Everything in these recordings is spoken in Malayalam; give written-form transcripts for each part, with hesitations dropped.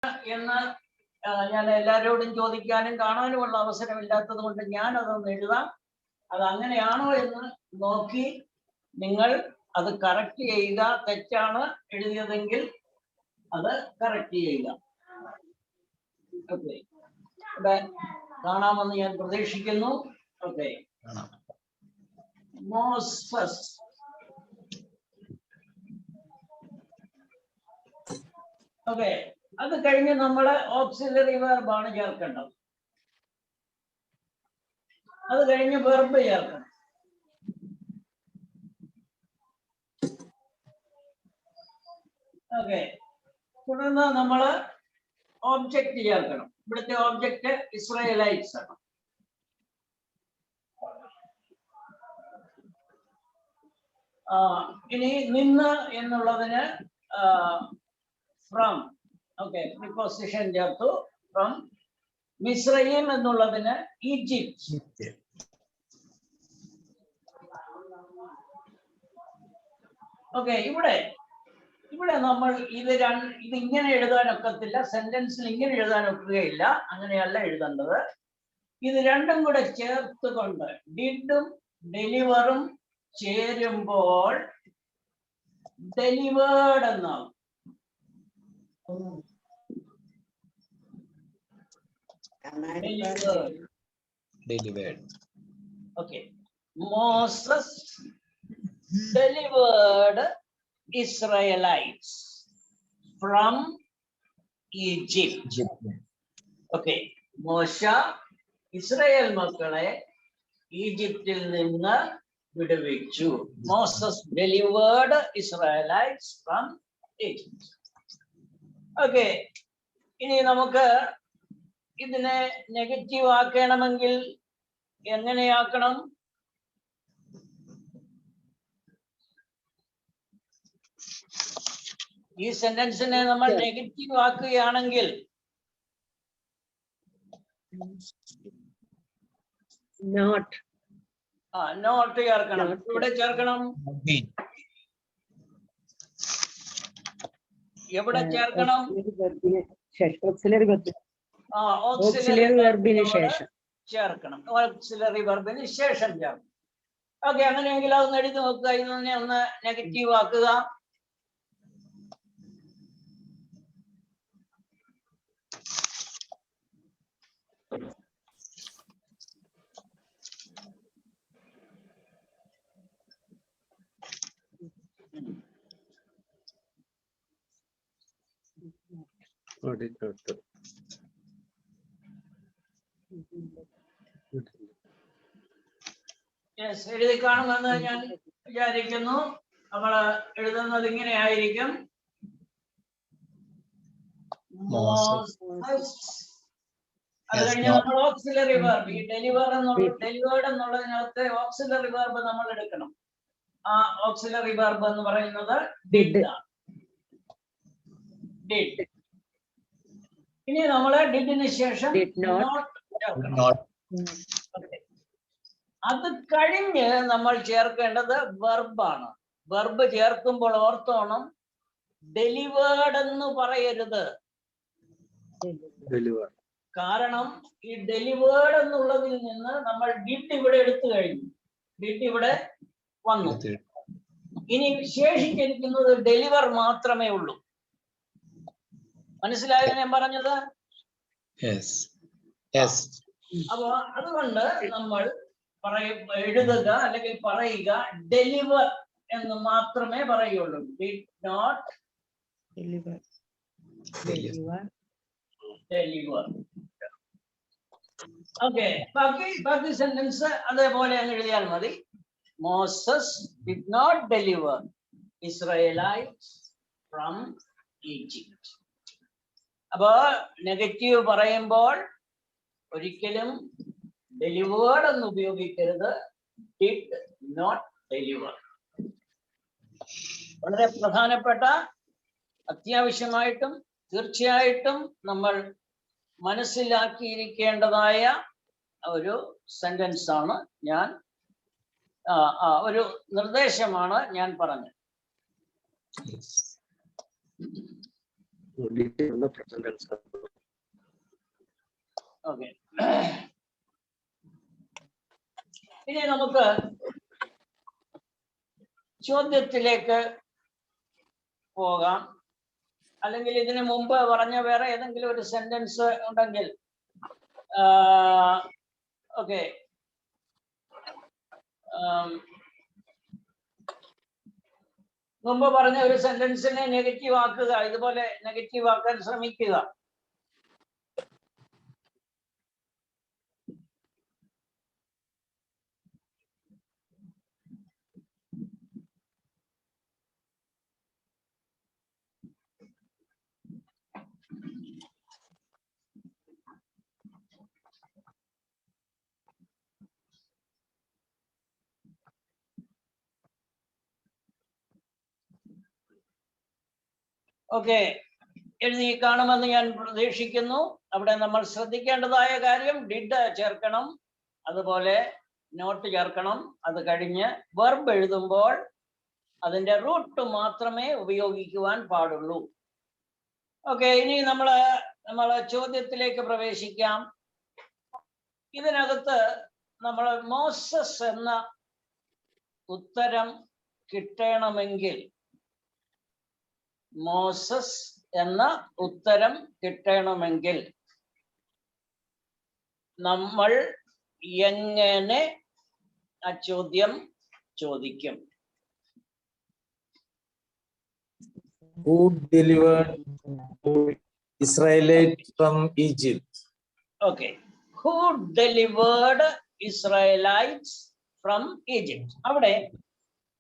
എന്ന് ഞാൻ എല്ലാവരോടും ചോദിക്കാനും കാണാനുമുള്ള അവസരമില്ലാത്തത് കൊണ്ട് ഞാൻ അതൊന്ന് എഴുതാം. അത് അങ്ങനെയാണോ എന്ന് നോക്കി നിങ്ങൾ അത് കറക്റ്റ് ചെയ്യുക. തെറ്റാണ് എഴുതിയതെങ്കിൽ അത് കറക്റ്റ് ചെയ്യുക. ഓക്കെ, ഇവിടെ കാണാമെന്ന് ഞാൻ പ്രതീക്ഷിക്കുന്നു. Okay, Moses. ഓക്കെ, അത് കഴിഞ്ഞ് നമ്മൾ ഓക്സിലറി വെർബാണ് ചേർക്കേണ്ടത്. അത് കഴിഞ്ഞ് വെർബ് ചേർക്കണം. ഓക്കെ, തുടർന്ന് നമ്മൾ ഓബ്ജക്റ്റ് ചേർക്കണം. ഇവിടുത്തെ ഓബ്ജക്റ്റ് ഇസ്രായേലൈറ്റ്സ് ആണ്. ഇനി നിന്ന് എന്നുള്ളതിന് ഫ്രം. ഓക്കെ, പ്രിപ്പോസിഷൻ ചേർത്തു. ഫ്രം. മിസ്രയീം എന്നുള്ളതിന് ഈജിപ്റ്റ്. ഓക്കെ, ഇവിടെ നമ്മൾ ഇത് ഇങ്ങനെ എഴുതാൻ ഒക്കത്തില്ല. സെന്റൻസിൽ ഇങ്ങനെ എഴുതാൻ ഒക്കുകയില്ല. അങ്ങനെയല്ല എഴുതേണ്ടത്. ഇത് രണ്ടും കൂടെ ചേർത്തുകൊണ്ട് ഡിഡും ഡെലിവറും ചേരുമ്പോൾ ഡെലിവേർഡ് എന്നാവും. Okay, Moses delivered Israelites from Egypt. Okay, മോശ ഇസ്രായേൽ മക്കളെ ഈജിപ്തിൽ നിന്ന് വിടുവിച്ചു. Moses delivered Israelites from Egypt. Okay, ഇനി നമുക്ക് ഇതിനെ നെഗറ്റീവ് ആക്കണമെങ്കിൽ എങ്ങനെയാക്കണം? ഈ സെന്റൻസിനെ നമ്മൾ നെഗറ്റീവ് ആക്കുകയാണെങ്കിൽ നോട്ട് ചേർക്കണം. ഇവിടെ ചേർക്കണം. എവിടെ ചേർക്കണം? ഓക്സിലറി വെർബിന് ശേഷം ചേർക്കണം. ഓക്സിലറി വെർബിന് ശേഷം ചേർക്കണം. ഓക്കെ, അങ്ങനെയെങ്കിൽ അതൊന്ന് എഴുതി നോക്കുക. ഇതിനെ ഒന്ന് നെഗറ്റീവ് ആക്കുക. എഴുതി കാണുമെന്ന് ഞാൻ വിചാരിക്കുന്നു. നമ്മൾ എഴുതുന്നത് ഇങ്ങനെ ആയിരിക്കും. അത് കഴിഞ്ഞ് നമ്മൾ ഓക്സിലറി വെർബ്, ഈ ഡെലിവേർഡ് എന്നുള്ളതിനകത്ത് ഓക്സിലറി വെർബ് നമ്മൾ എടുക്കണം. ആ ഓക്സിലറി വെർബ് എന്ന് പറയുന്നത് ഡിഡ്. ഇനി നമ്മള് ഡിഡിന് ശേഷം അത് കഴിഞ്ഞ് നമ്മൾ ചേർക്കേണ്ടത് വെർബാണ്. വെർബ് ചേർക്കുമ്പോൾ ഓർത്തോണം, ഡെലിവേർഡ് എന്ന് പറയരുത്. കാരണം ഈ ഡെലിവേർഡ് എന്നുള്ളതിൽ നിന്ന് നമ്മൾ ഡിഡ് ഇവിടെ എടുത്തു കഴിഞ്ഞു. ഡിഡ് ഇവിടെ വന്നു. ഇനി ശേഷിച്ചിരിക്കുന്നത് ഡെലിവർ മാത്രമേ ഉള്ളൂ. മനസ്സിലായോ ഞാൻ പറഞ്ഞത്? അപ്പൊ അതുകൊണ്ട് നമ്മൾ എഴുതുക അല്ലെങ്കിൽ പറയുക ഡെലിവർ എന്ന് മാത്രമേ പറയുള്ളൂ. Did not deliver. ഓക്കെ, ബാക്കി സെന്റൻസ് അതേപോലെ അങ്ങ് എഴുതിയാൽ മതി. Moses did not deliver Israelites from Egypt. അപ്പോ നെഗറ്റീവ് പറയുമ്പോൾ ഒരിക്കലും ഡെലിവേർഡ് എന്ന് ഉപയോഗിക്കരുത്. Did not deliver. വളരെ പ്രധാനപ്പെട്ട, അത്യാവശ്യമായിട്ടും തീർച്ചയായിട്ടും നമ്മൾ മനസ്സിലാക്കിയിരിക്കേണ്ടതായ ഒരു സെന്റൻസ് ആണ് ഞാൻ, ഒരു നിർദ്ദേശമാണ് ഞാൻ പറഞ്ഞത്. ഓക്കെ, ഇനി നമുക്ക് ചോദ്യത്തിലേക്ക് പോകാം. അല്ലെങ്കിൽ ഇതിനു മുമ്പ് പറഞ്ഞ വേറെ ഏതെങ്കിലും ഒരു സെന്റൻസ് ഉണ്ടെങ്കിൽ ഓക്കെ, മുമ്പ് പറഞ്ഞ ഒരു സെന്റൻസിനെ നെഗറ്റീവ് ആക്കുക, ഇതുപോലെ നെഗറ്റീവ് ആക്കാൻ ശ്രമിക്കുക. ഓക്കെ, എഴുതി കാണുമെന്ന് ഞാൻ പ്രതീക്ഷിക്കുന്നു. അവിടെ നമ്മൾ ശ്രദ്ധിക്കേണ്ടതായ കാര്യം ഡിഡ് ചേർക്കണം, അതുപോലെ നോട്ട് ചേർക്കണം. അത് കഴിഞ്ഞ് വെർബ് എഴുതുമ്പോൾ അതിന്റെ റൂട്ട് മാത്രമേ ഉപയോഗിക്കുവാൻ പാടുള്ളൂ. ഓക്കെ, ഇനി നമ്മൾ ചോദ്യത്തിലേക്ക് പ്രവേശിക്കാം. ഇതിനകത്ത് നമ്മൾ മോസസ് എന്ന ഉത്തരം കിട്ടണമെങ്കിൽ നമ്മൾ എങ്ങനെ ആ ചോദ്യം ചോദിക്കും? Who delivered Israelites from Egypt? Okay, who delivered Israelites from Egypt? അവിടെ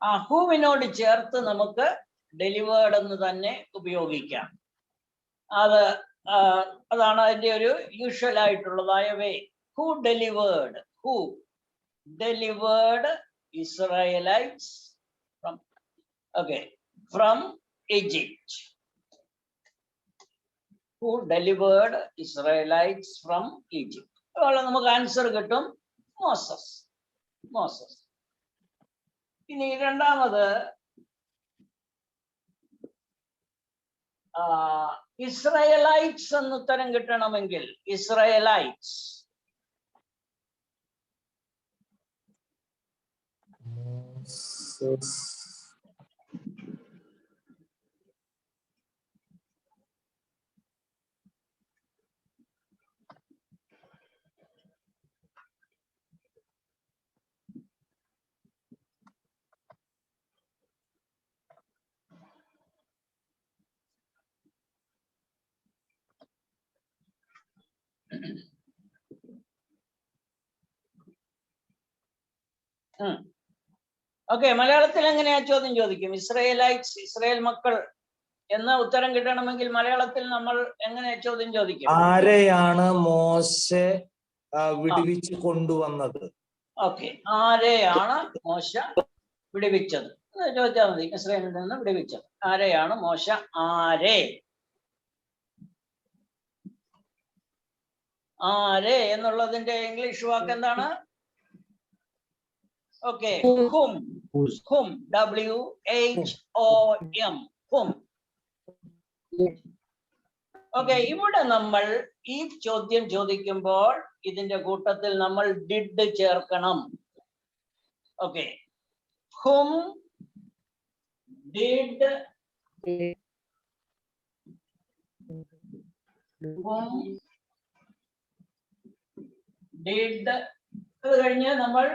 ആ ഹൂവിനോട് ചേർത്ത് നമുക്ക് ഡെലിവേർഡ് എന്ന് തന്നെ ഉപയോഗിക്കാം. അതാണ് അതിന്റെ ഒരു യൂഷ്വൽ ആയിട്ടുള്ളതായ way. Who delivered Israelites from Egypt. Who delivered Israelites from Egypt. അതുപോലെ നമുക്ക് ആൻസർ കിട്ടും മോസസ്. ഇനി രണ്ടാമത് ഇസ്രായേലൈറ്റ്സ് എന്ന് ഉത്തരം കിട്ടണമെങ്കിൽ ഇസ്രായേലൈറ്റ്സ് ഓക്കെ, മലയാളത്തിൽ എങ്ങനെയാ ചോദ്യം ചോദിക്കും? ഇസ്രായേലൈറ്റ്സ്, ഇസ്രായേൽ മക്കൾ എന്ന ഉത്തരം കിട്ടണമെങ്കിൽ മലയാളത്തിൽ നമ്മൾ എങ്ങനെ ചോദ്യം ചോദിക്കും? ആരെയാണ് മോശെ വിടുവിച്ച് കൊണ്ടുവന്നത്? ഓക്കെ, ആരെയാണ് മോശ വിടുവിച്ചത് ചോദിച്ചാൽ മതി. ഇസ്രായേലിൽ നിന്ന് വിടുവിച്ചത് ആരെയാണ്? മോശ ആരെ എന്നുള്ളതിന്റെ ഇംഗ്ലീഷ് വാക്ക് എന്താണ്? Okay, whom, WHOM, whom. Okay, ഇവിടെ നമ്മൾ ഈ ചോദ്യം ചോദിക്കുമ്പോൾ ഇതിന്റെ കൂട്ടത്തിൽ നമ്മൾ ഡിഡ് ചേർക്കണം. ഓക്കെ, whom did അത് കഴിഞ്ഞ് നമ്മൾ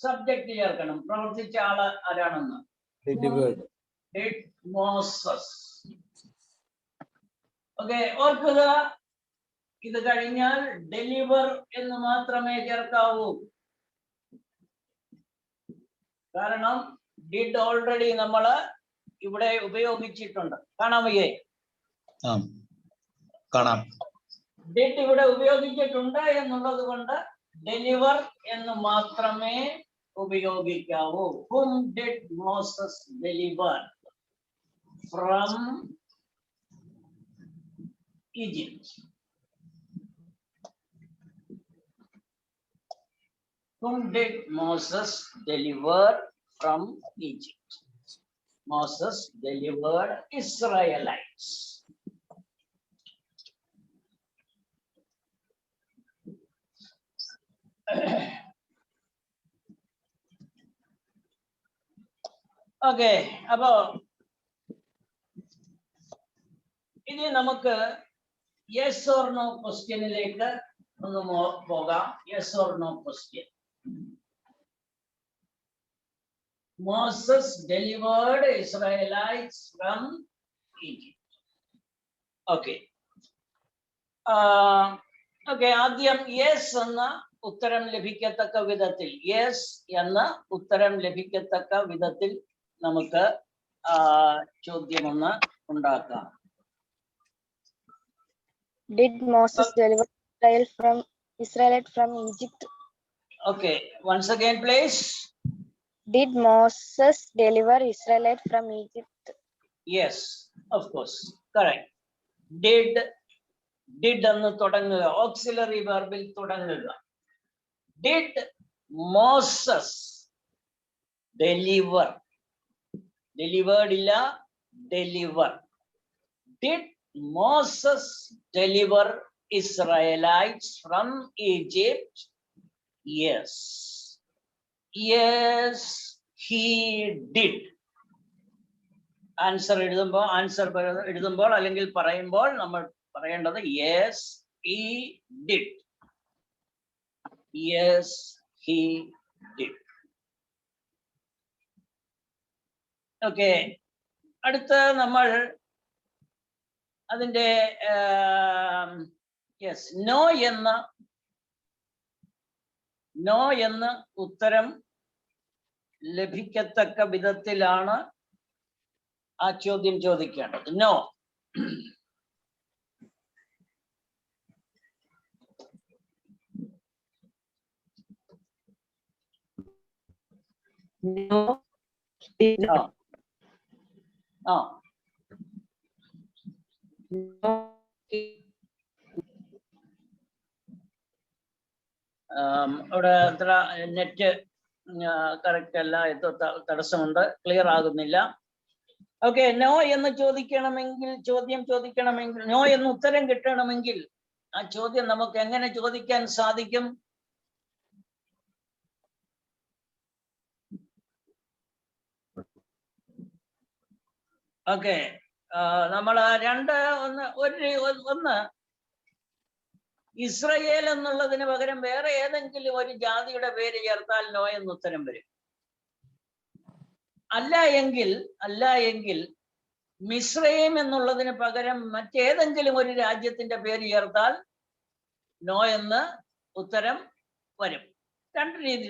സബ്ജക്ട് ചേർക്കണം, പ്രവർത്തിച്ച ആള് ആരാണെന്ന്. മോസസ്. ഓക്കെ, ഓർക്കുക, ഇത് കഴിഞ്ഞാൽ ഡെലിവർ എന്ന് മാത്രമേ ചേർക്കാവൂ. കാരണം ഡിഡ് ഓൾറെഡി നമ്മള് ഇവിടെ ഉപയോഗിച്ചിട്ടുണ്ട്. കാണാൻ വയ്യേ? കാണാം. ഡിഡ് ഇവിടെ ഉപയോഗിച്ചിട്ടുണ്ട് എന്നുള്ളത് കൊണ്ട് ഡെലിവർ എന്ന് മാത്രമേ ഉപയോഗിക്കാവൂ. Whom did Moses deliver from Egypt? Whom did Moses deliver from Egypt? Moses delivered Israelites. Okay, അപ്പോ ഇനി നമുക്ക് യെസ് ഓർ നോ ക്വസ്റ്റ്യനിലേക്ക് ഒന്ന് പോകാം. Yes or no question. Moses delivered Israelites from Egypt. Okay okay, ആദ്യം യെസ് എന്ന ഉത്തരം ലഭിക്കത്തക്ക വിധത്തിൽ, യെസ് എന്ന ഉത്തരം ലഭിക്കത്തക്ക വിധത്തിൽ നമുക്ക് ചോദ്യമൊന്ന് ഉണ്ടാക്കാം. Did Moses deliver Israelite from Egypt? Okay, once again, please. Did Moses deliver Israelite from Egypt? Yes, of course, correct. Did എന്ന് തുടങ്ങുക, ഓക്സിലറി വെർബിൽ തുടങ്ങുക. Did Moses deliver? Delivered ഇല്ല, deliver. Did Moses deliver Israelites from Egypt? Yes. Yes, he did. Answer എഴുതുമ്പോൾ അല്ലെങ്കിൽ പറയുമ്പോൾ നമ്മൾ പറയേണ്ടത് yes, he did. Yes, he did. Okay, അടുത്ത നമ്മൾ അതിന്റെ യെസ് നോ എന്ന ഉത്തരം ലഭിക്കത്തക്ക വിധത്തിലാണ് ആ ചോദ്യം ചോദിക്കേണ്ടത്. നോ. ഇവിടെ അത്ര നെറ്റ് കറക്റ്റ് അല്ല, തടസ്സമുണ്ട്, ക്ലിയർ ആകുന്നില്ല. ഓക്കെ, നോ എന്ന് ചോദ്യം ചോദിക്കണമെങ്കിൽ, നോ എന്ന് ഉത്തരം കിട്ടണമെങ്കിൽ ആ ചോദ്യം നമുക്ക് എങ്ങനെ ചോദിക്കാൻ സാധിക്കും? ഓക്കെ, നമ്മൾ ഒന്ന് ഇസ്രയേൽ എന്നുള്ളതിന് പകരം വേറെ ഏതെങ്കിലും ഒരു ജാതിയുടെ പേര് ചേർത്താൽ നോ എന്ന് ഉത്തരം വരും. അല്ല എങ്കിൽ മിസ്രൈം എന്നുള്ളതിന് പകരം മറ്റേതെങ്കിലും ഒരു രാജ്യത്തിന്റെ പേര് ചേർത്താൽ നോ എന്ന് ഉത്തരം വരും.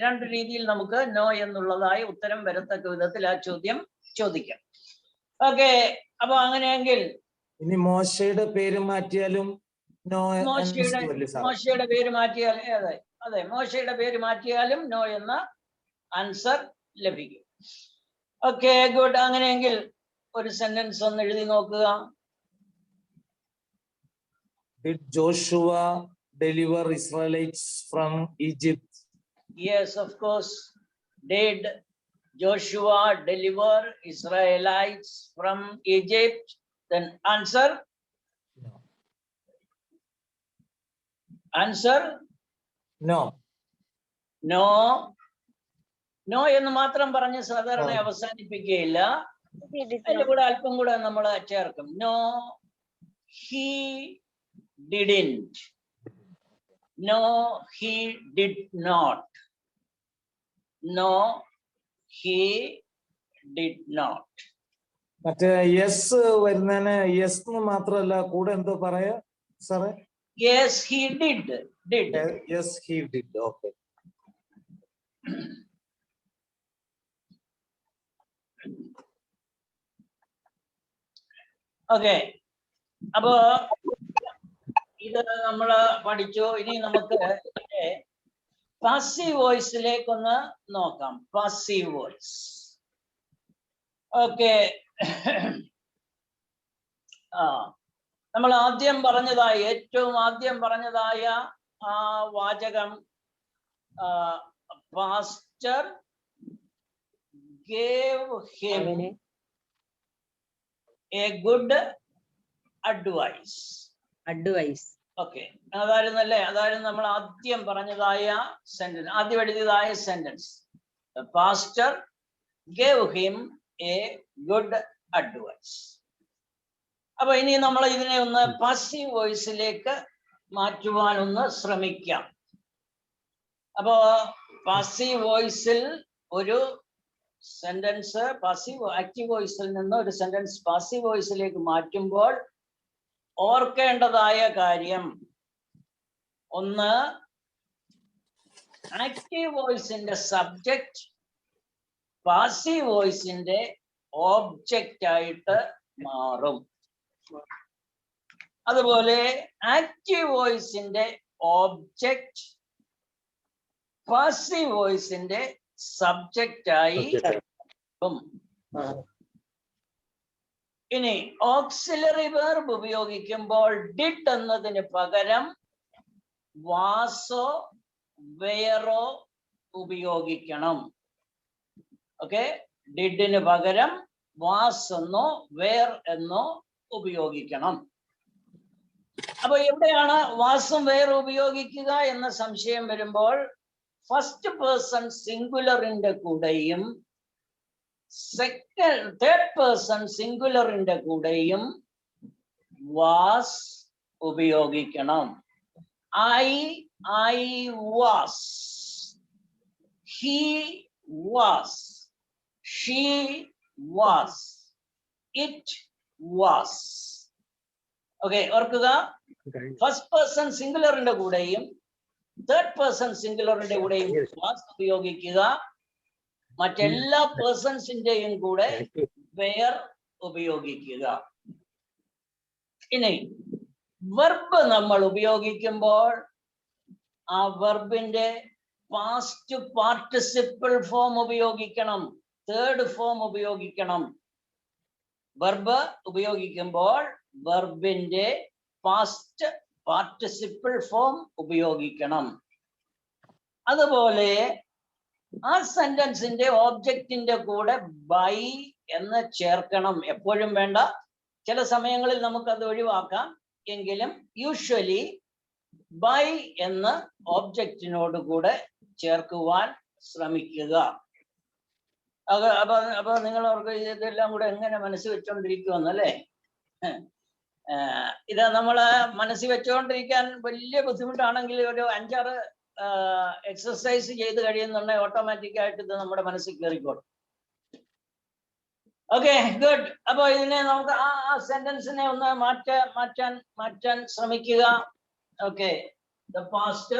രണ്ട് രീതിയിൽ നമുക്ക് നോ എന്നുള്ളതായി ഉത്തരം വരത്തക്ക വിധത്തിൽ ആ ചോദ്യം ചോദിക്കാം. ഓക്കെ, അപ്പൊ അങ്ങനെയെങ്കിൽ ഇനി മോശയുടെ പേര് മാറ്റിയാലും മോശയുടെ പേര് മാറ്റിയാൽ അതെ മോശയുടെ പേര് മാറ്റിയാലും നോ എന്ന ആൻസർ ലഭിക്കും. Okay, good. അങ്ങനെയെങ്കിൽ ഒരു സെന്റൻസ് ഒന്ന് എഴുതി നോക്കുക. Did Joshua deliver Israelites from Egypt? Yes, of course. Did Joshua deliver Israelites from Egypt? Then answer. Answer. No. No എന്ന് മാത്രം പറഞ്ഞ് സാധാരണ അവസാനിപ്പിക്കുകയില്ല, അതിന്റെ കൂടെ അല്പം കൂടെ നമ്മൾ ചേർക്കും. No, he didn't. No, he did not. No, he did not. മറ്റേ യെസ് വരുന്നതിന് യെസ് എന്ന് മാത്രമല്ല കൂടെ എന്തോ പറയാ സാറേ? Yes, he did. Yes, he did. Okay. Okay, അപ്പോ ഇത് നമ്മൾ പഠിച്ചു. ഇനി നമുക്ക് പാസീവ് വോയിസിലേക്കൊന്ന് നോക്കാം. Passive voice. ഓക്കെ, നമ്മൾ ഏറ്റവും ആദ്യം പറഞ്ഞതായ ആ വാചകം pastor gave him a good advice. Okay, അതായിരുന്നു നമ്മൾ ആദ്യം പറഞ്ഞതായ സെന്റൻസ്, ആദ്യം എഴുതിയതായ sentence. Pastor gave him a good advice. അപ്പൊ ഇനി നമ്മൾ ഇതിനെ ഒന്ന് പാസീവ് വോയിസിലേക്ക് മാറ്റുവാൻ ഒന്ന് ശ്രമിക്കാം. അപ്പോ പാസീവ് വോയിസിൽ ഒരു സെന്റൻസ് ആക്റ്റീവ് വോയിസിൽ നിന്ന് ഒരു സെന്റൻസ് പാസീവ് വോയിസിലേക്ക് മാറ്റുമ്പോൾ ഓർക്കേണ്ടതായ കാര്യം, ഒന്ന്, ആക്റ്റീവ് വോയിസിന്റെ സബ്ജക്റ്റ് പാസീവ് വോയിസിന്റെ ഓബ്ജക്റ്റ് ആയിട്ട് മാറും. അതുപോലെ ആക്റ്റീവ് വോയിസിന്റെ ഓബ്ജക്റ്റ് പാസീവ് വോയിസിന്റെ സബ്ജക്റ്റ് ആയി മാറും. ഇനി ഓക്സിലറി വെർബ് ഉപയോഗിക്കുമ്പോൾ ഡിഡ് എന്നതിന് പകരം വാസോ വെയറോ ഉപയോഗിക്കണം. ഓക്കെ, ഡിഡിന് പകരം വാസ് എന്നോ വെയർ എന്നോ ഉപയോഗിക്കണം. അപ്പൊ എവിടെയാണ് വാസും വെയർ ഉപയോഗിക്കുക എന്ന സംശയം വരുമ്പോൾ ഫസ്റ്റ് പേഴ്സൺ സിംഗുലറിന്റെ കൂടെയും തേർഡ് പേഴ്സൺ സിംഗുലറിന്റെ കൂടെയും വാസ് ഉപയോഗിക്കണം. I was, he was, she was, it was. Okay, ഓർക്കുക, ഫസ്റ്റ് പേഴ്സൺ സിംഗുലറിന്റെ കൂടെയും തേർഡ് പേഴ്സൺ സിംഗുലറിന്റെ കൂടെയും വാസ് ഉപയോഗിക്കുക. മറ്റെല്ലാ പേഴ്സൺസിന്റെയും കൂടെ വെയർ ഉപയോഗിക്കുക. ഇനി വെർബ് നമ്മൾ ഉപയോഗിക്കുമ്പോൾ ആ വെർബിന്റെ പാസ്റ്റ് പാർട്ടിസിപ്പിൾ ഫോം ഉപയോഗിക്കണം, തേർഡ് ഫോം ഉപയോഗിക്കണം. വെർബ് ഉപയോഗിക്കുമ്പോൾ വെർബിന്റെ പാസ്റ്റ് പാർട്ടിസിപ്പിൾ ഫോം ഉപയോഗിക്കണം. അതുപോലെ ആ സെന്റൻസിന്റെ ഓബ്ജക്റ്റിന്റെ കൂടെ ബൈ എന്ന് ചേർക്കണം. എപ്പോഴും വേണ്ട, ചില സമയങ്ങളിൽ നമുക്കത് ഒഴിവാക്കാം. എങ്കിലും യൂഷ്വലി ബൈ എന്ന് ഓബ്ജക്റ്റിനോട് കൂടെ ചേർക്കുവാൻ ശ്രമിക്കുക. അപ്പൊ നിങ്ങൾ അവർക്ക് ഇതെല്ലാം കൂടെ എങ്ങനെ മനസ്സിൽ വെച്ചോണ്ടിരിക്കുമെന്നല്ലേ? ഇത് നമ്മള് മനസ്സിൽ വെച്ചുകൊണ്ടിരിക്കാൻ വലിയ ബുദ്ധിമുട്ടാണെങ്കിൽ ഒരു 5-6 എക്സസൈസ് ചെയ്ത് കഴിയുന്നുണ്ടെങ്കിൽ ഓട്ടോമാറ്റിക്കായിട്ട് ഇത് നമ്മുടെ മനസ്സിൽ കയറിക്കോളും. Okay, good. അപ്പൊ ഇതിനെ നമുക്ക് ആ സെന്റൻസിനെ ഒന്ന് മാറ്റാൻ ശ്രമിക്കുക. Okay, the past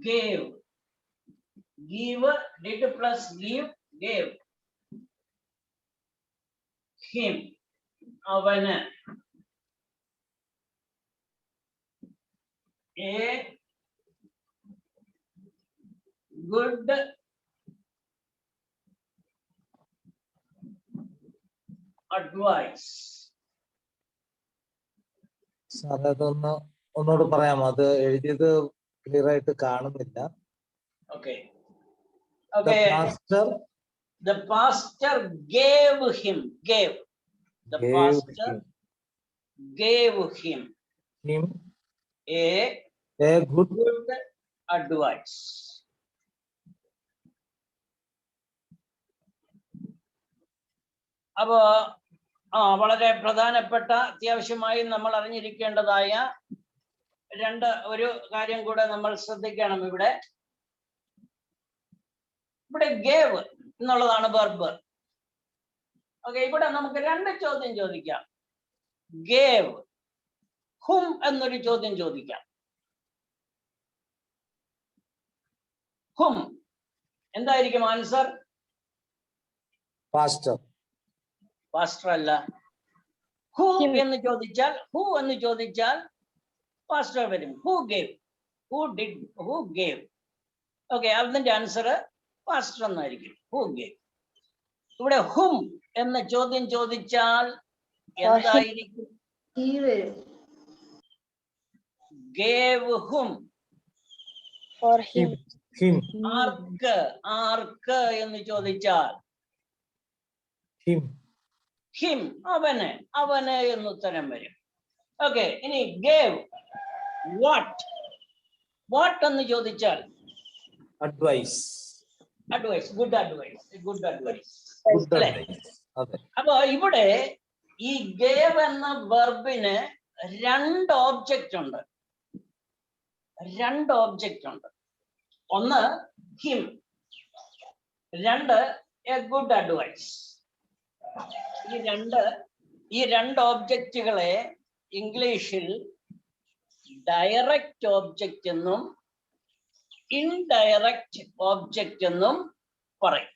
gave, give, did plus give, gave him, അവന്, a good advice. സാർ അതൊന്ന് ഒന്നുകൂടെ പറയാമോ? അത് എഴുതിയത് ക്ലിയർ ആയിട്ട് കാണുന്നില്ല. Okay. The Okay. The pastor gave him. Gave. The pastor gave him a good advice. അപ്പോ വളരെ പ്രധാനപ്പെട്ട അത്യാവശ്യമായി നമ്മൾ അറിഞ്ഞിരിക്കേണ്ടതായ ഒരു കാര്യം കൂടെ നമ്മൾ ശ്രദ്ധിക്കണം. ഇവിടെ ഗേവ് എന്നുള്ളതാണ് വെർബ്. ഓക്കെ, ഇവിടെ നമുക്ക് 2 ചോദ്യം ചോദിക്കാം. ഗേവ് ഹും എന്നൊരു ചോദ്യം ചോദിക്കാം. ഹും എന്തായിരിക്കും ആൻസർ? പാസ്റ്റർ അല്ല. ഹു എന്ന് ചോദിച്ചാൽ പാസ്റ്റർ വരും. Who gave, who did, who gave. Okay, അതിന്റെ ആൻസർ പാസ്റ്റർ എന്നായിരിക്കും. Who gave. ഇവിടെ ഹും എന്ന ചോദ്യം ചോദിച്ചാൽ എന്തായിരിക്കും? Gave whom. For him. ആർക്ക് എന്ന് ചോദിച്ചാൽ ഹിം, അവന് എന്ന് ഉത്തരം വരും. ഓക്കെ, ഇനി ഗേവ് വാട്ട് എന്ന് ചോദിച്ചാൽ advice. Advice, good advice. Good അല്ലേ? അഡ്വൈസ്. അതെ. അപ്പൊ ഇവിടെ ഈ ഗേവ് എന്ന വെർബിന് രണ്ട് ഓബ്ജക്റ്റ് ഉണ്ട്. ഒന്ന് ഹിം, രണ്ട് എ ഗുഡ് അഡ്വൈസ്. ഈ രണ്ട് ഓബ്ജക്റ്റുകളെ ഇംഗ്ലീഷിൽ ഡയറക്റ്റ് ഓബ്ജക്റ്റ് എന്നും ഇൻഡയറക്റ്റ് ഓബ്ജക്റ്റ് എന്നും പറയും.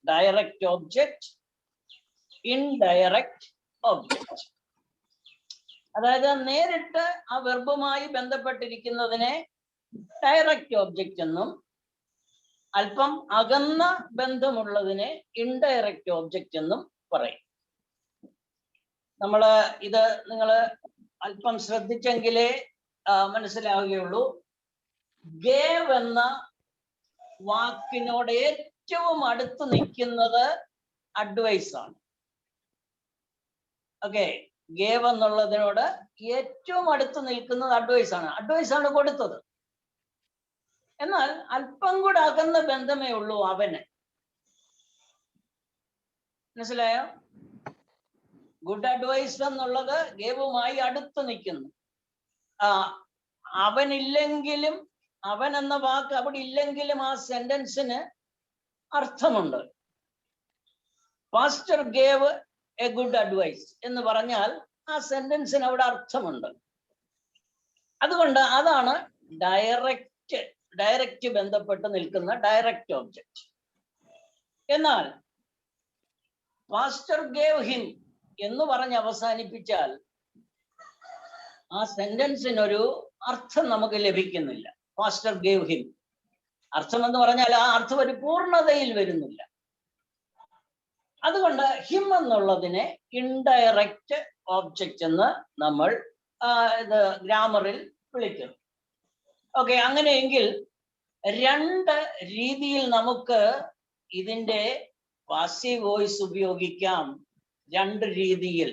Direct object, indirect object. അതായത് നേരിട്ട് ആ വെർബുമായി ബന്ധപ്പെട്ടിരിക്കുന്നതിനെ ഡയറക്റ്റ് ഓബ്ജക്റ്റ് എന്നും അല്പം അകന്ന ബന്ധമുള്ളതിനെ ഇൻഡയറക്റ്റ് ഓബ്ജക്റ്റ് എന്നും പറയും. നിങ്ങൾ അല്പം ശ്രദ്ധിച്ചെങ്കിലേ മനസ്സിലാവുകയുള്ളൂ. ഗേവ് എന്ന വാക്കിനോട് ഏറ്റവും അടുത്ത് നിൽക്കുന്നത് അഡ്വൈസ് ആണ്. ഓക്കെ, ഗേവ് എന്നുള്ളതിനോട് ഏറ്റവും അടുത്ത് നിൽക്കുന്നത് അഡ്വൈസ് ആണ്. അഡ്വൈസ് ആണ് കൊടുത്തത്. എന്നാൽ അല്പം കൂടെ അകന്ന ബന്ധമേ ഉള്ളൂ അവന്. മനസ്സിലായോ? ഗുഡ് അഡ്വൈസ് എന്നുള്ളത് ഗേവുമായി അടുത്ത് നിൽക്കുന്നു. അവനില്ലെങ്കിലും, അവൻ എന്ന വാക്ക് അവിടെ ഇല്ലെങ്കിലും ആ സെന്റൻസിന് അർത്ഥമുണ്ട്. Pastor gave a good advice എന്ന് പറഞ്ഞാൽ ആ സെന്റൻസിന് അവിടെ അർത്ഥമുണ്ട്. അതുകൊണ്ട് അതാണ് ഡയറക്റ്റ് ബന്ധപ്പെട്ട് നിൽക്കുന്ന ഡയറക്റ്റ് ഓബ്ജക്റ്റ്. എന്നാൽ പാസ്റ്റർ ഗേവ് ഹിം എന്ന് പറഞ്ഞ് അവസാനിപ്പിച്ചാൽ ആ സെന്റൻസിനൊരു അർത്ഥം നമുക്ക് ലഭിക്കുന്നില്ല. പാസ്റ്റർ ഗേവ് ഹിം അർത്ഥം എന്ന് പറഞ്ഞാൽ ആ അർത്ഥം ഒരു പൂർണ്ണതയിൽ വരുന്നില്ല. അതുകൊണ്ട് ഹിം എന്നുള്ളതിനെ ഇൻഡയറക്റ്റ് ഓബ്ജക്റ്റ് എന്ന് നമ്മൾ ഇത് ഗ്രാമറിൽ വിളിക്കുന്നു. ഓക്കെ, അങ്ങനെയെങ്കിൽ രണ്ട് രീതിയിൽ നമുക്ക് ഇതിന്റെ പാസീവ് വോയിസ് ഉപയോഗിക്കാം. രണ്ട് രീതിയിൽ.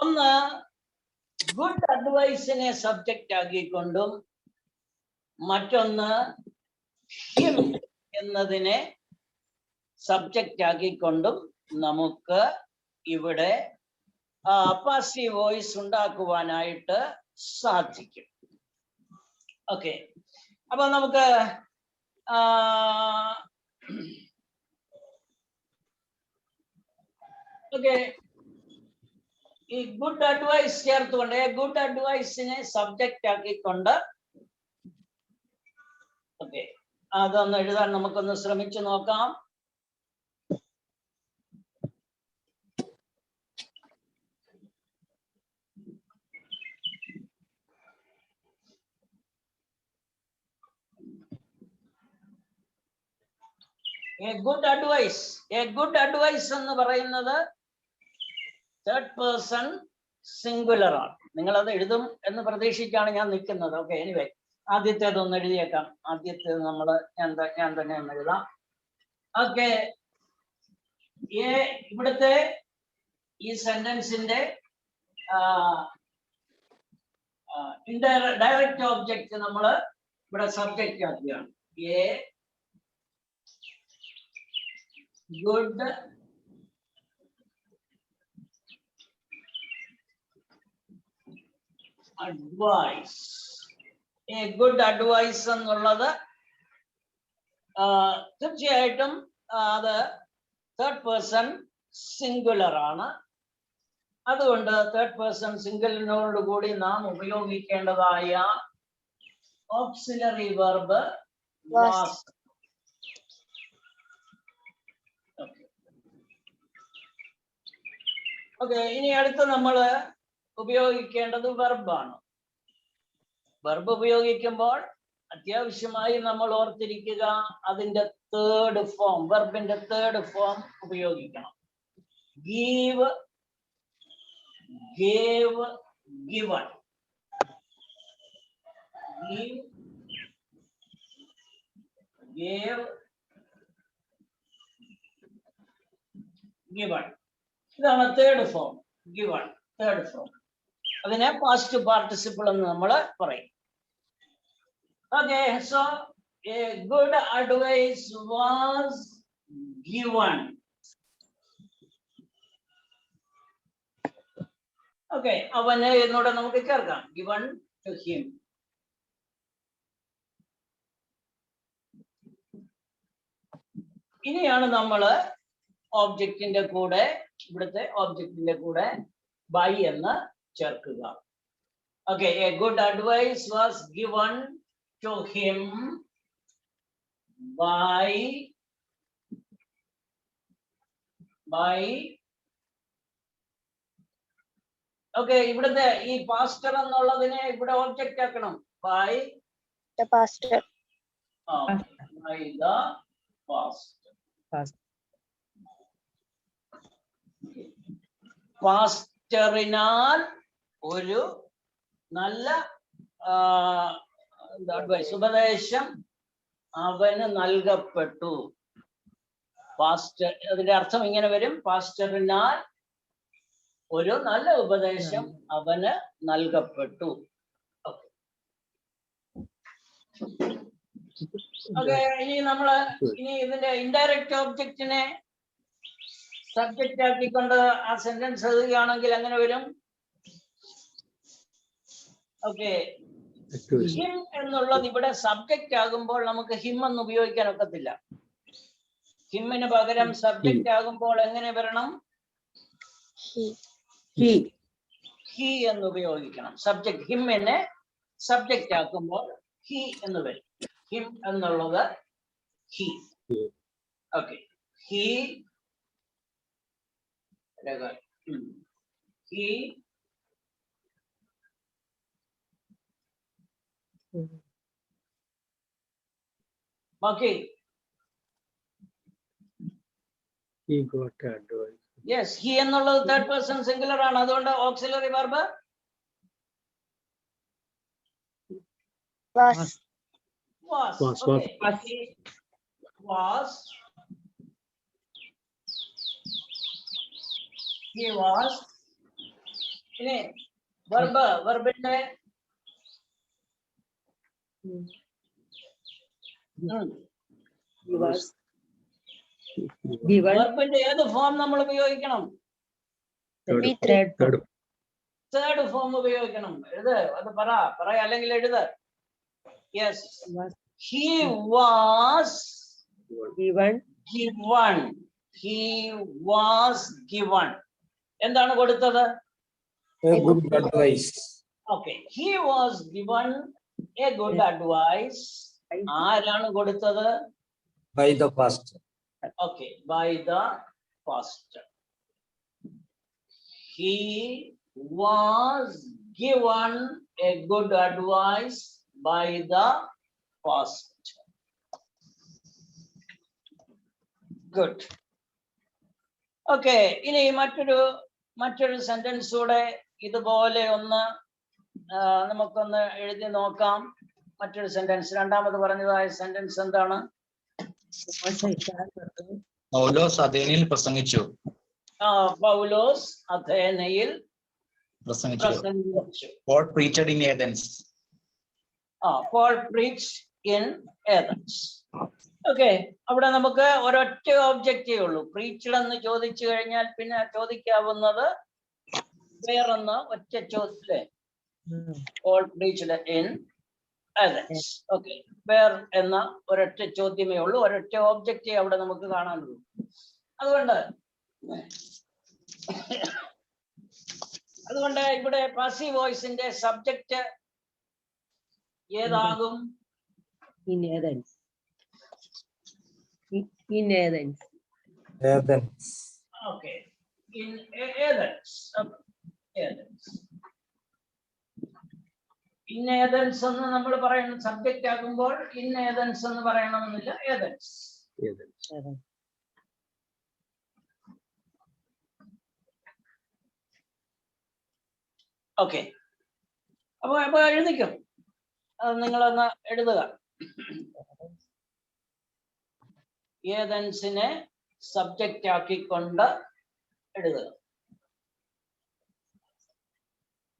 ഒന്ന്, ഗുഡ് അഡ്വൈസിനെ സബ്ജക്റ്റ് ആക്കിക്കൊണ്ടും മറ്റൊന്ന് ഹിം എന്നതിനെ സബ്ജക്റ്റ് ആക്കിക്കൊണ്ടും നമുക്ക് ഇവിടെ പാസീവ് വോയിസ് ഉണ്ടാക്കുവാനായിട്ട് സാധിക്കും. ഓക്കെ, അപ്പൊ നമുക്ക് ഈ ഗുഡ് അഡ്വൈസ് ചേർത്തുകൊണ്ട് ഗുഡ് അഡ്വൈസിനെ സബ്ജക്റ്റ് ആക്കിക്കൊണ്ട് ഓക്കെ അതൊന്ന് എഴുതാൻ നമുക്കൊന്ന് ശ്രമിച്ചു നോക്കാം. എ ഗുഡ് അഡ്വൈസ് എന്ന് പറയുന്നത് തേർഡ് പേഴ്സൺ സിംഗുലർ ആണ്. നിങ്ങൾ അത് എഴുതും എന്ന് പ്രതീക്ഷിച്ചാണ് ഞാൻ നിൽക്കുന്നത്. ഓക്കെ, എനിവേ ആദ്യത്തേതൊന്ന് എഴുതിയേക്കാം. ആദ്യത്തേത് ഞാൻ തന്നെ ഒന്ന് എഴുതാം. ഓക്കെ, ഇവിടുത്തെ ഈ സെന്റൻസിന്റെ ഡയറക്റ്റ് ഓബ്ജക്റ്റ് നമ്മൾ ഇവിടെ സബ്ജക്റ്റ് ആക്കുകയാണ്. A good advice. A good advice എന്നുള്ളത് തീർച്ചയായിട്ടും അത് തേർഡ് പേഴ്സൺ സിംഗുലർ ആണ്. അതുകൊണ്ട് തേർഡ് പേഴ്സൺ സിംഗുലറിനോട് കൂടി നാം ഉപയോഗിക്കേണ്ടതായ ഓക്സിലറി വെർബ് വാസ്. ഓക്കെ, ഇനി അടുത്ത് നമ്മൾ ഉപയോഗിക്കേണ്ടത് വെർബാണ്. വെർബ് ഉപയോഗിക്കുമ്പോൾ അത്യാവശ്യമായി നമ്മൾ ഓർത്തിരിക്കുക അതിന്റെ തേർഡ് ഫോം, വെർബിന്റെ തേർഡ് ഫോം ഉപയോഗിക്കണം. Give, gave, given. Give, gave, given. ഇതാണ് third form. Given, third form. അതിനെ പാസ്റ്റ് പാർട്ടിസിപ്പിൾ എന്ന് നമ്മൾ പറയും. Okay, so a good advice was given. Okay, അവന് എന്നൂടെ നമുക്ക് ചേർക്കാം, ഗിവൺ ടു ഹിം. ഇനിയാണ് നമ്മള് ഓബ്ജക്റ്റിന്റെ കൂടെ, ഇവിടുത്തെ ഓബ്ജക്റ്റിന്റെ കൂടെ ബൈ എന്ന് ചേർക്കുക. Okay, a good advice was given to him by okay, ഇവിടുത്തെ ഈ പാസ്റ്റർ എന്നുള്ളതിനെ ഇവിടെ ഓബ്ജക്റ്റ് ആക്കണം. By the pastor. By the pastor. പാസ്റ്ററിനാൽ ഒരു നല്ല അഡ്വൈസ്, ഉപദേശം അവന് നൽകപ്പെട്ടു. പാസ്റ്റർ, അതിന്റെ അർത്ഥം ഇങ്ങനെ വരും, പാസ്റ്ററിനാൽ ഒരു നല്ല ഉപദേശം അവന് നൽകപ്പെട്ടു. ഓക്കെ, ഇനി ഇതിന്റെ ഇൻഡയറക്റ്റ് ഓബ്ജക്റ്റിനെ സബ്ജക്റ്റ് ആക്കിക്കൊണ്ട് ആ സെന്റൻസ് എഴുതുകയാണെങ്കിൽ എങ്ങനെ വരും? ഓക്കെ, ഹിം എന്നുള്ളത് ഇവിടെ സബ്ജക്റ്റ് ആകുമ്പോൾ നമുക്ക് ഹിം എന്ന് ഉപയോഗിക്കാൻ ഒക്കത്തില്ല. ഹിമ്മിന് പകരം സബ്ജക്റ്റ് ആകുമ്പോൾ എങ്ങനെ വരണം? ഹി എന്ന് ഉപയോഗിക്കണം. സബ്ജക്ട്, ഹിമ്മിനെ സബ്ജക്റ്റ് ആക്കുമ്പോൾ ഹി എന്ന് വരും. ഹിം എന്നുള്ളത് ഹി. ഓക്കെ, ഹി ബാക്കി he got advice. Yes, he എന്നുള്ളത് തേർഡ് പേഴ്സൺ സിംഗുലർ ആണ്, അതുകൊണ്ട് auxiliary verb Was. was. Was. Okay. He was. He was. ഇനി വെർബിന്റെ വെർബിന്റെ ഏത് ഫോം നമ്മൾ ഉപയോഗിക്കണം? തേർഡ് ഫോം ഉപയോഗിക്കണം. എഴുത്, അത് പറ അല്ലെങ്കിൽ എഴുത്. Yes, he was given. He was given. എന്താണ് കൊടുത്തത്? A good advice. Okay, he was given a good advice. ആരാണ് കൊടുത്തത്? By the pastor. Okay, by the pastor. He was given a good advice by the pastor. Good. Okay, ഇനി മറ്റൊരു സെന്റൻസ് കൂടെ ഇതുപോലെ ഒന്ന് നമുക്കൊന്ന് എഴുതി നോക്കാം. മറ്റൊരു സെന്റൻസ്, രണ്ടാമത് പറഞ്ഞതായ സെന്റൻസ് എന്താണ്? പൗലോസ് അഥേനയിൽ പ്രസംഗിച്ചു. പൗലോസ് അഥേനയിൽ പ്രസംഗിച്ചു. പ്രസംഗിച്ചു. Paul preached in Athens. Paul preached in Athens. Okay, അവിടെ നമുക്ക് ഒരൊറ്റ ഓബ്ജക്റ്റേ ഉള്ളൂ. പ്രീച്ച്ഡ് എന്ന് ചോദിച്ചു കഴിഞ്ഞാൽ പിന്നെ ചോദിക്കാവുന്നത് വേറൊന്ന് ഒറ്റ ചോദ്യത്തിലെ Paul preached in Athens. Okay, where എന്ന ഒരൊറ്റ ചോദ്യമേ ഉള്ളൂ, ഒരൊറ്റ ഓബ്ജക്റ്റേ അവിടെ നമുക്ക് കാണാനുള്ളൂ. അതുകൊണ്ട് ഇവിടെ പാസീവ് വോയിസിന്റെ സബ്ജക്റ്റ് ഏതാകും? In Athens. Okay, in Athens. Athens. In Athens എന്ന് നമ്മൾ പറയുന്ന സബ്ജക്റ്റ് ആകുമ്പോൾ in Athens എന്ന് പറയണമെന്നില്ല, Athens. ഓക്കെ, അപ്പൊ എഴുതിക്കും, അത് നിങ്ങളൊന്ന് എഴുതുക. ഏതൻസിനെ സബ്ജക്റ്റ് ആക്കിക്കൊണ്ട് എഴുതുക.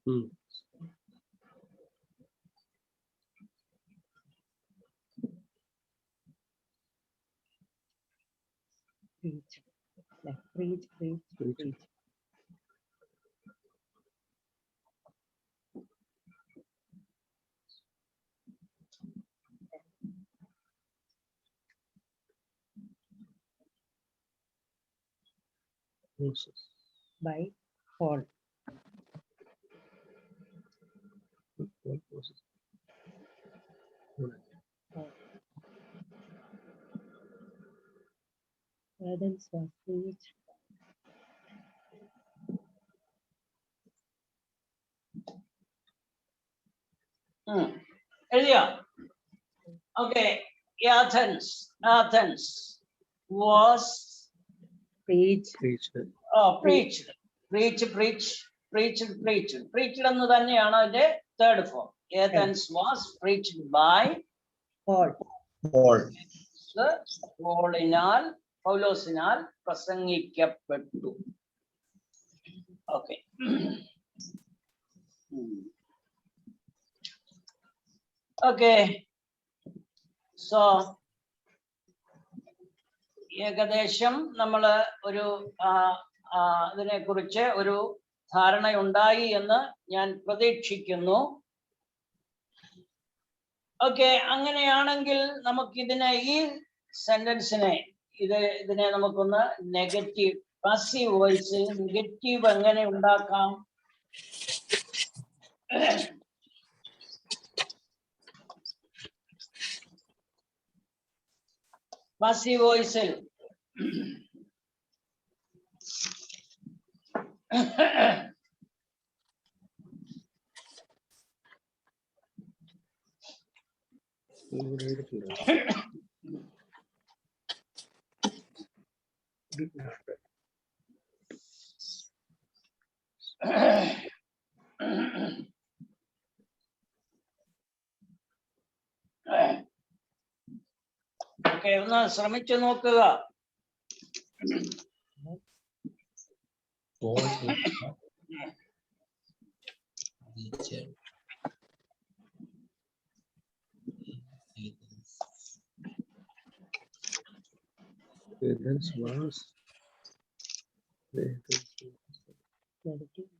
Preach. Like preach. By Paul. Athens was preached. എഴുതിയോ? Okay. Athens was Preached. preached എന്ന് തന്നെയാണ് അതിന്റെ third form. Athens was preached by Paul. പൗലോസിനാൽ പ്രസംഗിക്കപ്പെട്ടു. ഓക്കെ. ഓക്കെ, സോ ഏകദേശം നമ്മൾ ഒരു അതിനെക്കുറിച്ച് ഒരു ധാരണയുണ്ടായി എന്ന് ഞാൻ പ്രതീക്ഷിക്കുന്നു. ഓക്കെ, അങ്ങനെയാണെങ്കിൽ നമുക്കിതിനെ, ഈ സെന്റൻസിനെ, ഇതിനെ നമുക്കൊന്ന് നെഗറ്റീവ്, പാസീവ് വോയിസിൽ നെഗറ്റീവ് എങ്ങനെ ഉണ്ടാക്കാം? പാസീവ് വോയിസിൽ ഓക്കെ, ഒന്ന് ശ്രമിച്ചു നോക്കുക. Athens was Negative.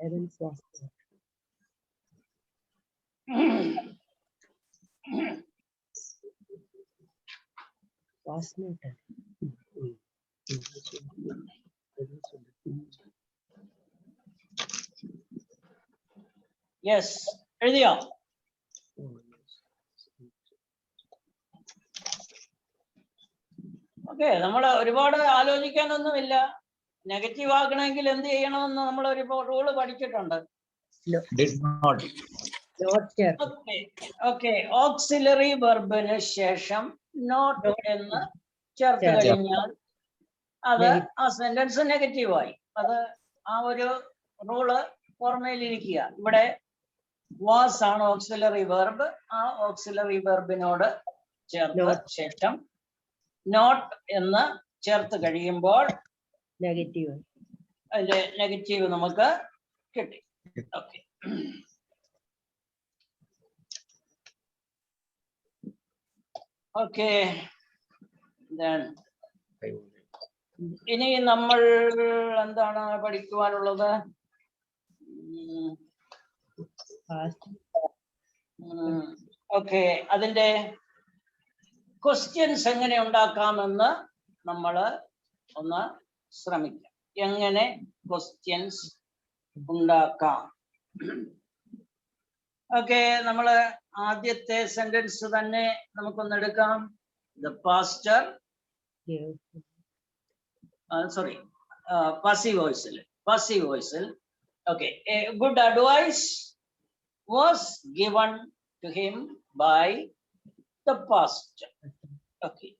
Athens was not. Yes, എഴുതിയോ? ഓക്കെ, നമ്മൾ ഒരുപാട് ആലോചിക്കാനൊന്നുമില്ല. നെഗറ്റീവ് ആക്കണമെങ്കിൽ എന്ത് ചെയ്യണമെന്ന് നമ്മൾ ഒരു റൂള് പഠിച്ചിട്ടുണ്ട്. ഓക്കെ, ഓക്സിലറി വെർബിന് ശേഷം നോട്ട് എന്ന് ചേർത്ത് കഴിഞ്ഞാൽ അത് ആ സെന്റൻസ് നെഗറ്റീവായി. അത് ആ ഒരു റൂള് ഓർമ്മയിലിരിക്കുക. ഇവിടെ വാസ് ആണ് ഓക്സിലറി വെർബ്. ആ ഓക്സിലറി വെർബിനോട് ചേർത്ത് ശേഷം നോട്ട് എന്ന് ചേർത്ത് കഴിയുമ്പോൾ നെഗറ്റീവ്, അതിന്റെ നെഗറ്റീവ് നമുക്ക് കിട്ടി. ഓക്കെ, ഓക്കെ, ഇനി നമ്മൾ എന്താണ് പഠിക്കുവാനുള്ളത്? ഓക്കെ, അതിന്റെ ക്വസ്റ്റ്യൻസ് എങ്ങനെ ഉണ്ടാക്കാമെന്ന് നമ്മൾ ഒന്ന് ശ്രമിക്കാം. എങ്ങനെ ക്വസ്റ്റ്യൻസ് ഉണ്ടാക്കാം? ഓക്കെ, നമ്മള് ആദ്യത്തെ സെന്റൻസ് തന്നെ നമുക്കൊന്ന് എടുക്കാം. ദ പാസ്റ്റർ, സോറി, പാസീവ് വോയിസിൽ okay, a good advice was given to him by the pastor. Okay,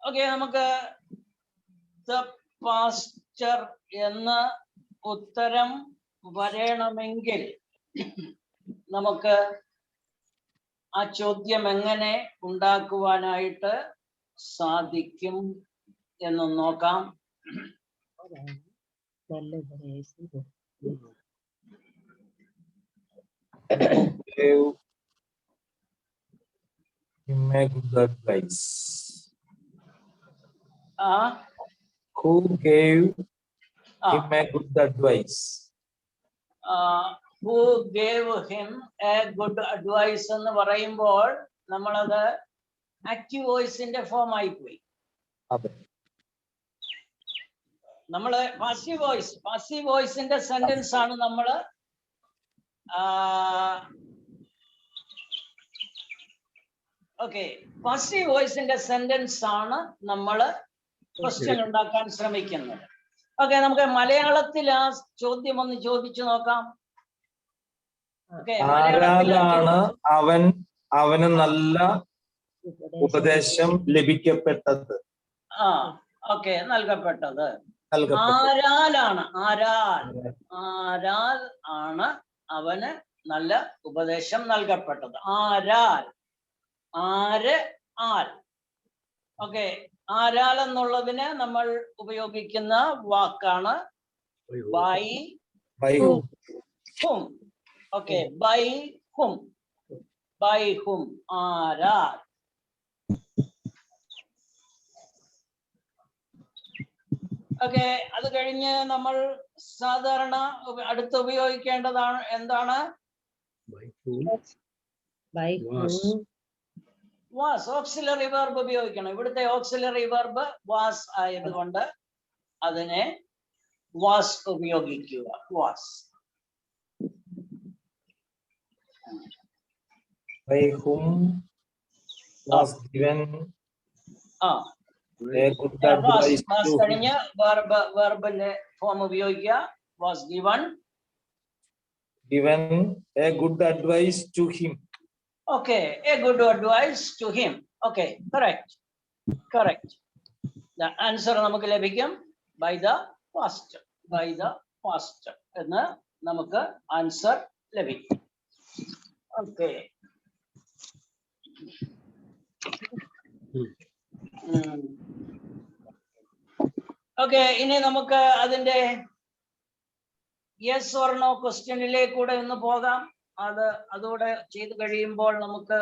okay, നമുക്ക് the pastor എന്ന ഉത്തരം വരണമെങ്കിൽ നമുക്ക് ആ ചോദ്യം എങ്ങനെ ഉണ്ടാക്കുവാനായിട്ട് സാധിക്കും എന്ന് നോക്കാം. അതാണ് നല്ല ഉപദേശം. Gave him a good advice. ആ Who gave ആ him a good advice? who gave him a good advice എന്ന് പറയുമ്പോൾ നമ്മളത് ആക്റ്റീവ് വോയിസിന്റെ ഫോം ആയിപ്പോയി. അതെ. നമ്മള് പാസീവ് വോയിസിന്റെ സെന്റൻസ് ആണ് നമ്മള് ഓക്കെ, പാസീവ് വോയിസിന്റെ സെന്റൻസ് ആണ് നമ്മള് ക്വസ്റ്റ്യൻ ഉണ്ടാക്കാൻ ശ്രമിക്കുന്നത്. ഓക്കെ, നമുക്ക് മലയാളത്തിൽ ആ ചോദ്യം ഒന്ന് ചോദിച്ചു നോക്കാം. ഓക്കെ, ആരാലാണ് അവന് നല്ല ഉപദേശം ലഭിക്കപ്പെട്ടത്? ഓക്കെ, നൽകപ്പെട്ടത്. ആരാലാണ് ആണ് അവന് നല്ല ഉപദേശം നൽകപ്പെട്ടത്. ഓക്കെ, ആരാൽ എന്നുള്ളതിന് നമ്മൾ ഉപയോഗിക്കുന്ന വാക്കാണ് by whom. Okay, by whom ആരാൽ. ഓക്കെ, അത് കഴിഞ്ഞ് നമ്മൾ സാധാരണ അടുത്ത് ഉപയോഗിക്കേണ്ടതാണ് എന്താണ്? വാസ്. ഓക്സിലറി വെർബ് ഉപയോഗിക്കണം. ഇവിടുത്തെ ഓക്സിലറി വെർബ് വാസ് ആയതുകൊണ്ട് അതിനെ വാസ് ഉപയോഗിക്കുക. Was. By whom was given a good advice to കഴിഞ്ഞ് വെർബിന്റെ ഫോം ഉപയോഗിക്കുക. was given a good advice to him. Okay, a good advice to him. Okay, correct. The answer നമുക്ക് ലഭിക്കും by the past എന്ന് നമുക്ക് ആൻസർ ലഭിക്കും. Okay. ഓക്കെ, ഇനി നമുക്ക് അതിന്റെ യെസ് ഓർ നോ ക്വസ്റ്റ്യനിലേക്കൂടെ ഒന്ന് പോകാം. അതുകൂടെ ചെയ്ത് കഴിയുമ്പോൾ നമുക്ക്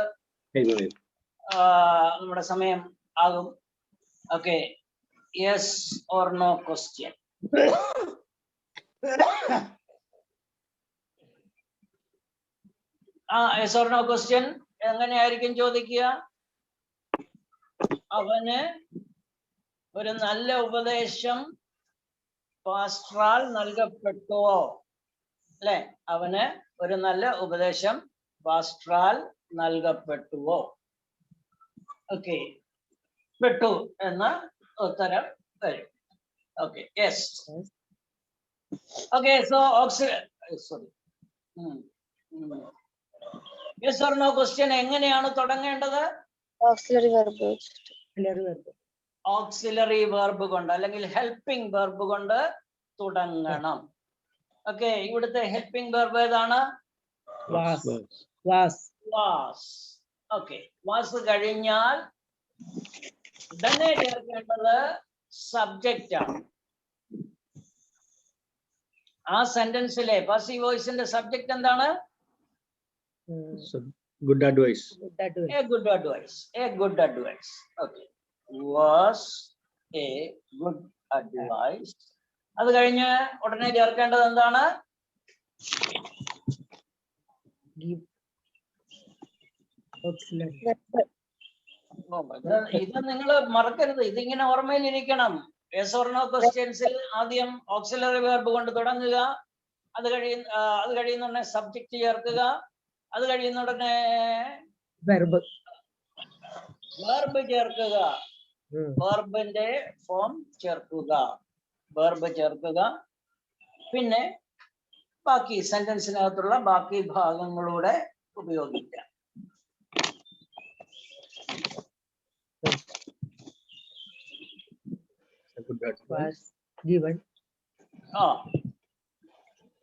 നമ്മുടെ സമയം ആകും. Okay, yes or no question. Yes or no question എങ്ങനെയായിരിക്കും ചോദിക്കുക? അവന് ഒരു നല്ല ഉപദേശം പാസ്റ്ററാൽ നൽകപ്പെട്ടുവോ? അല്ലെ, അവന് ഒരു നല്ല ഉപദേശം പാസ്റ്ററാൽ നൽകപ്പെട്ടുവോ? ഓക്കെ, പെട്ടു എന്ന ഉത്തരം വരും. Okay, yes. Okay, so yes or no question എങ്ങനെയാണ് തുടങ്ങേണ്ടത്? ഓക്സിലറി വെർബ് കൊണ്ട് അല്ലെങ്കിൽ ഹെൽപ്പിംഗ് വെർബ് കൊണ്ട് തുടങ്ങണം. ഓക്കെ, ഇവിടുത്തെ ഹെൽപ്പിംഗ് വെർബ് ഏതാണ്? ഓക്കെ, വാസ് കഴിഞ്ഞാൽ ഉടനെ ചേർക്കേണ്ടത് സബ്ജക്റ്റ് ആണ്. ആ സെന്റൻസിലെ പാസീവ് വോയിസിന്റെ സബ്ജക്റ്റ് എന്താണ്? Good advice. A good advice. Okay, was a good advice. അത് കഴിഞ്ഞ് ഉടനെ ചേർക്കേണ്ടത് എന്താണ്? ഇത് നിങ്ങൾ മറക്കരുത്, ഇതിങ്ങനെ ഓർമ്മയിലിരിക്കണം. യെസ് ഓർ നോ ക്വസ്റ്റ്യൻസിൽ ആദ്യം ഓക്സിലറി വെർബ് കൊണ്ട് തുടങ്ങുക, അത് കഴിയുന്ന ഉടനെ സബ്ജക്റ്റ് ചേർക്കുക, അത് കഴിയുന്ന ഉടനെ വെർബ് ചേർക്കുക, വെർബിന്റെ ഫോം ചേർക്കുക, പിന്നെ ബാക്കി സെന്റൻസിനകത്തുള്ള ബാക്കി ഭാഗങ്ങളൂടെ ഉപയോഗിക്കാം.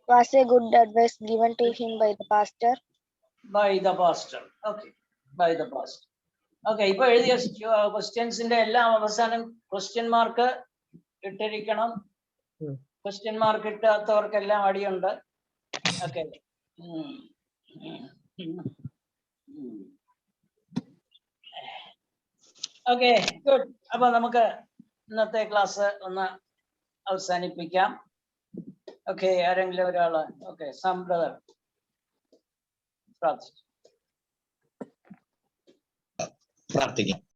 Was a good advice given to him by the pastor? By the pastor. Okay, by the pastor. Okay, ഇപ്പൊ എഴുതിയ ക്വസ്റ്റ്യൻസിന്റെ എല്ലാം അവസാനം ക്വസ്റ്റ്യൻ മാർക്ക് ഇട്ടിരിക്കണം. ക്വസ്റ്റ്യൻ മാർക്ക് ഇട്ടാത്തവർക്കെല്ലാം അടിയുണ്ട്. Okay, okay, good. അപ്പൊ നമുക്ക് ഇന്നത്തെ ക്ലാസ് ഒന്ന് അവസാനിപ്പിക്കാം. ഓക്കെ, ആരെങ്കിലും ഒരാള്? ഓക്കെ, സം ബ്രദർ പ്രാർത്ഥിക്കാം.